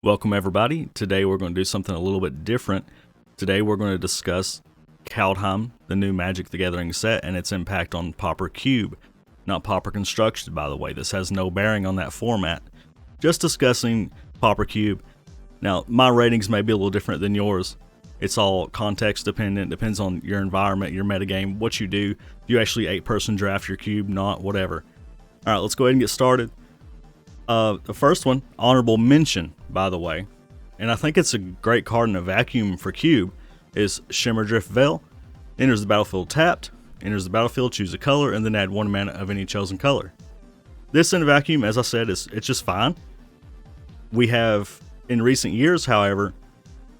Welcome everybody. Today we're going to do something a little bit different. Today we're going to discuss Kaldheim, the new Magic the Gathering set, and its impact on Pauper Cube. Not Pauper Construction, by the way. This has no bearing on that format. Just discussing Pauper Cube. Now, my ratings may be a little different than yours. It's all context dependent, depends on your environment, your metagame, what you do. Do you actually 8-person draft your cube? Not, whatever. Alright, let's go ahead and get started. The first one, honorable mention, by the way, and I think it's a great card in a vacuum for Cube, is Shimmerdrift Veil. Enters the battlefield tapped, enters the battlefield, choose a color, and then add 1 mana of any chosen color. This in a vacuum, as I said, it's just fine. We have, in recent years, however,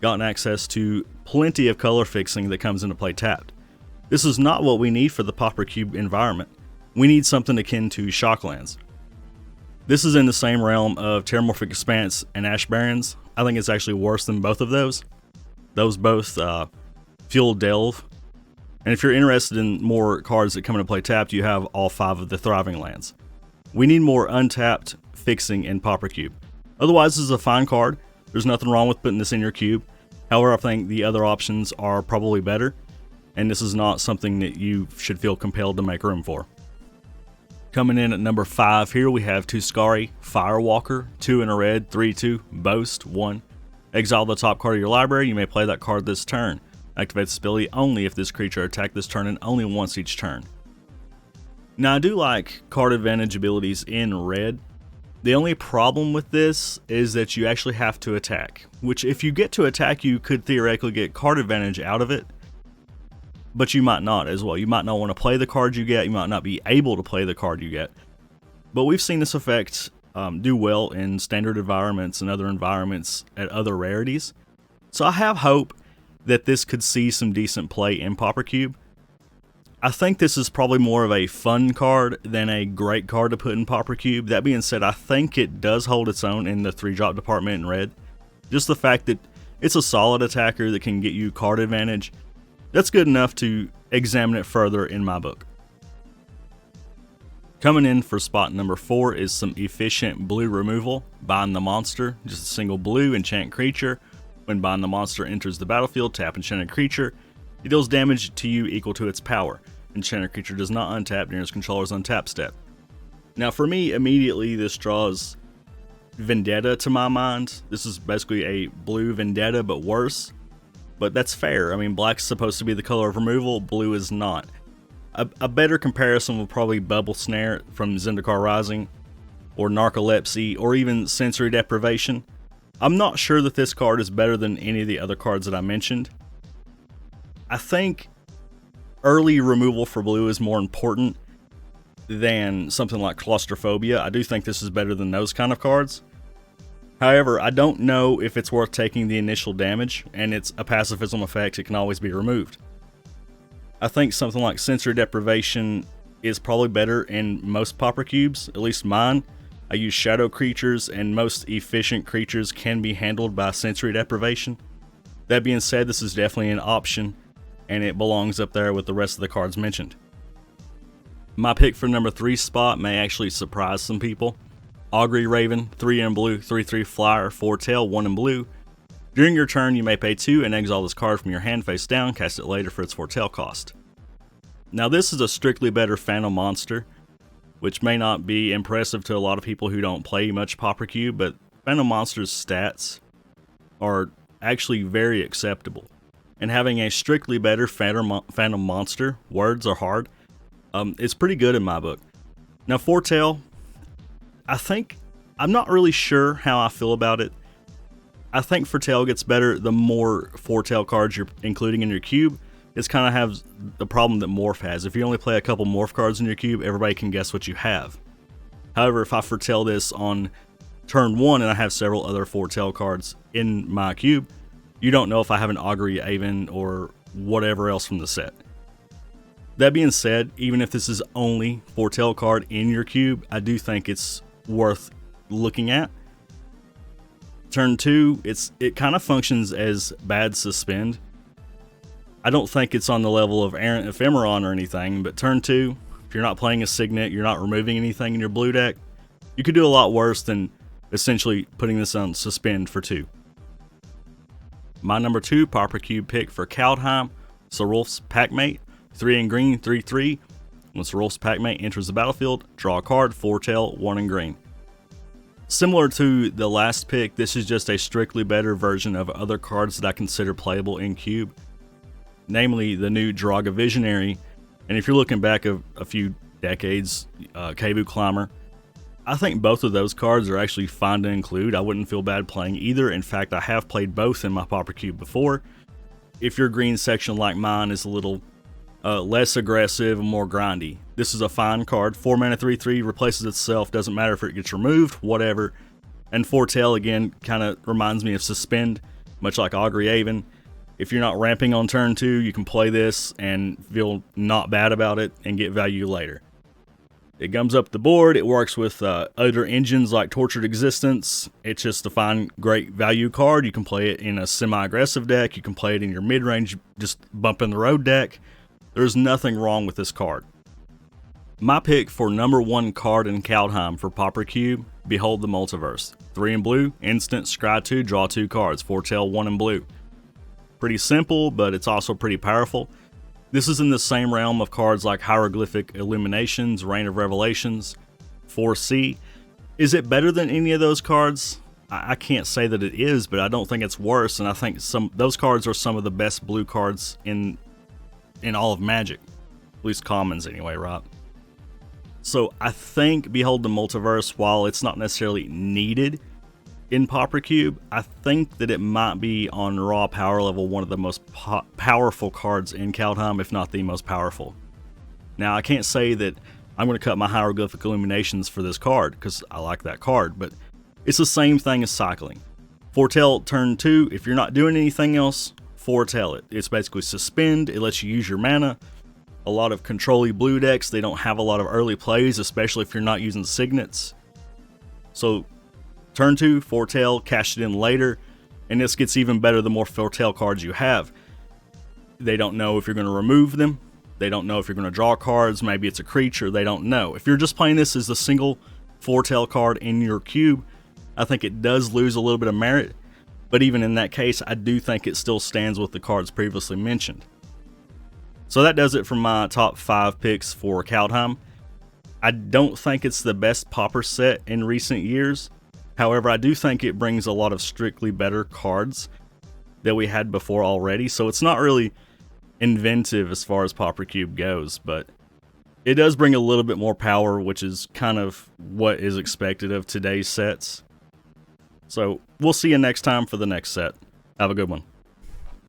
gotten access to plenty of color fixing that comes into play tapped. This is not what we need for the Pauper Cube environment. We need something akin to Shocklands. This is in the same realm of Terramorphic Expanse and Ash Barrens. I think it's actually worse than both of those. Those both fuel Delve. And if you're interested in more cards that come into play tapped, you have all 5 of the Thriving Lands. We need more untapped fixing in Pauper Cube. Otherwise, this is a fine card. There's nothing wrong with putting this in your cube. However, I think the other options are probably better. And this is not something that you should feel compelled to make room for. Coming in at number 5 here, we have Tuscari Firewalker, 2 in a red, 3/2, Boast, 1. Exile the top card of your library, you may play that card this turn. Activate this ability only if this creature attacked this turn and only once each turn. Now I do like card advantage abilities in red. The only problem with this is that you actually have to attack, which if you get to attack you could theoretically get card advantage out of it. But you might not as well. You might not want to play the card you get. You might not be able to play the card you get. But we've seen this effect do well in standard environments and other environments at other rarities. So I have hope that this could see some decent play in Pauper Cube. I think this is probably more of a fun card than a great card to put in Pauper Cube. That being said, I think it does hold its own in the 3-drop department in red. Just the fact that it's a solid attacker that can get you card advantage. That's good enough to examine it further in my book. Coming in for spot number 4 is some efficient blue removal. Bind the monster, just a single blue enchant creature. When Bind the monster enters the battlefield, tap enchanted creature. It deals damage to you equal to its power. Enchanted creature does not untap during its controller's untap step. Now for me, immediately this draws Vendetta to my mind. This is basically a blue Vendetta, but worse. But that's fair. I mean, black's supposed to be the color of removal, blue is not. A better comparison would probably Bubble Snare from Zendikar Rising, or Narcolepsy, or even Sensory Deprivation. I'm not sure that this card is better than any of the other cards that I mentioned. I think early removal for blue is more important than something like Claustrophobia. I do think this is better than those kind of cards. However, I don't know if it's worth taking the initial damage, and it's a pacifism effect, it can always be removed. I think something like Sensory Deprivation is probably better in most Pauper Cubes, at least mine. I use shadow creatures, and most efficient creatures can be handled by Sensory Deprivation. That being said, this is definitely an option, and it belongs up there with the rest of the cards mentioned. My pick for number 3 spot may actually surprise some people. Augury Raven, 3 in blue, 3/3 flyer, 4-tail, 1 in blue. During your turn, you may pay 2 and exile this card from your hand face down, cast it later for its 4-tail cost. Now this is a strictly better Phantom Monster, which may not be impressive to a lot of people who don't play much Pauper Cube, but Phantom Monster's stats are actually very acceptable. And having a strictly better Phantom Monster, words are hard, it's pretty good in my book. Now 4-tail, I'm not really sure how I feel about it. I think 4-tail gets better the more 4-tail cards you're including in your cube. It's kind of has the problem that Morph has. If you only play a couple Morph cards in your cube, everybody can guess what you have. However, if I 4-tail this on turn 1 and I have several other 4-tail cards in my cube, you don't know if I have an Augury Raven or whatever else from the set. That being said, even if this is only 4-tail card in your cube, I do think it's worth looking at. Turn 2, it kind of functions as bad suspend. I don't think it's on the level of Errant Ephemeron or anything, but turn 2, if you're not playing a Signet, you're not removing anything in your blue deck, you could do a lot worse than essentially putting this on suspend for 2. My number 2 Pauper Cube pick for Kaldheim, Serulf's Packmate, 3 in green, 3/3. When Serulf's Packmate enters the battlefield, draw a card, foretell, 1 in green. Similar to the last pick, this is just a strictly better version of other cards that I consider playable in Cube, namely the new Draga Visionary, and if you're looking back a few decades, Kebu Climber. I think both of those cards are actually fine to include. I wouldn't feel bad playing either. In fact, I have played both in my Pauper Cube before. If your green section like mine is a little less aggressive and more grindy, this is a fine card. 4 mana 3/3, replaces itself, doesn't matter if it gets removed, whatever. And foretell again kind of reminds me of suspend, much like Augury Haven. If you're not ramping on turn 2, you can play this and feel not bad about it and get value later. It comes up the board, it works with other engines like Tortured Existence. It's just a fine, great value card. You can play it in a semi-aggressive deck, you can play it in your mid-range, just bump in the road deck. There's nothing wrong with this card. My pick for number 1 card in Kaldheim for Pauper Cube, Behold the Multiverse. 3 in blue, instant, scry 2, draw 2 cards, foretell 1 in blue. Pretty simple, but it's also pretty powerful. This is in the same realm of cards like Hieroglyphic Illuminations, Reign of Revelations, 4C. Is it better than any of those cards? I can't say that it is, but I don't think it's worse, and I think those cards are some of the best blue cards in all of Magic. At least commons anyway, right? So I think Behold the Multiverse, while it's not necessarily needed in Pauper Cube, I think that it might be on raw power level one of the most powerful cards in Kaldheim, if not the most powerful. Now, I can't say that I'm going to cut my Hieroglyphic Illuminations for this card, because I like that card, but it's the same thing as cycling. Foretell turn 2, if you're not doing anything else, foretell it. It's basically suspend, it lets you use your mana. A lot of control-y blue decks, they don't have a lot of early plays, especially if you're not using signets. So turn 2, foretell, cash it in later, and this gets even better the more foretell cards you have. They don't know if you're going to remove them, they don't know if you're going to draw cards, maybe it's a creature, they don't know. If you're just playing this as a single foretell card in your cube, I think it does lose a little bit of merit, but even in that case, I do think it still stands with the cards previously mentioned. So that does it for my top 5 picks for Kaldheim. I don't think it's the best Pauper set in recent years. However, I do think it brings a lot of strictly better cards that we had before already, so it's not really inventive as far as Pauper Cube goes, but it does bring a little bit more power, which is kind of what is expected of today's sets. So we'll see you next time for the next set. Have a good one.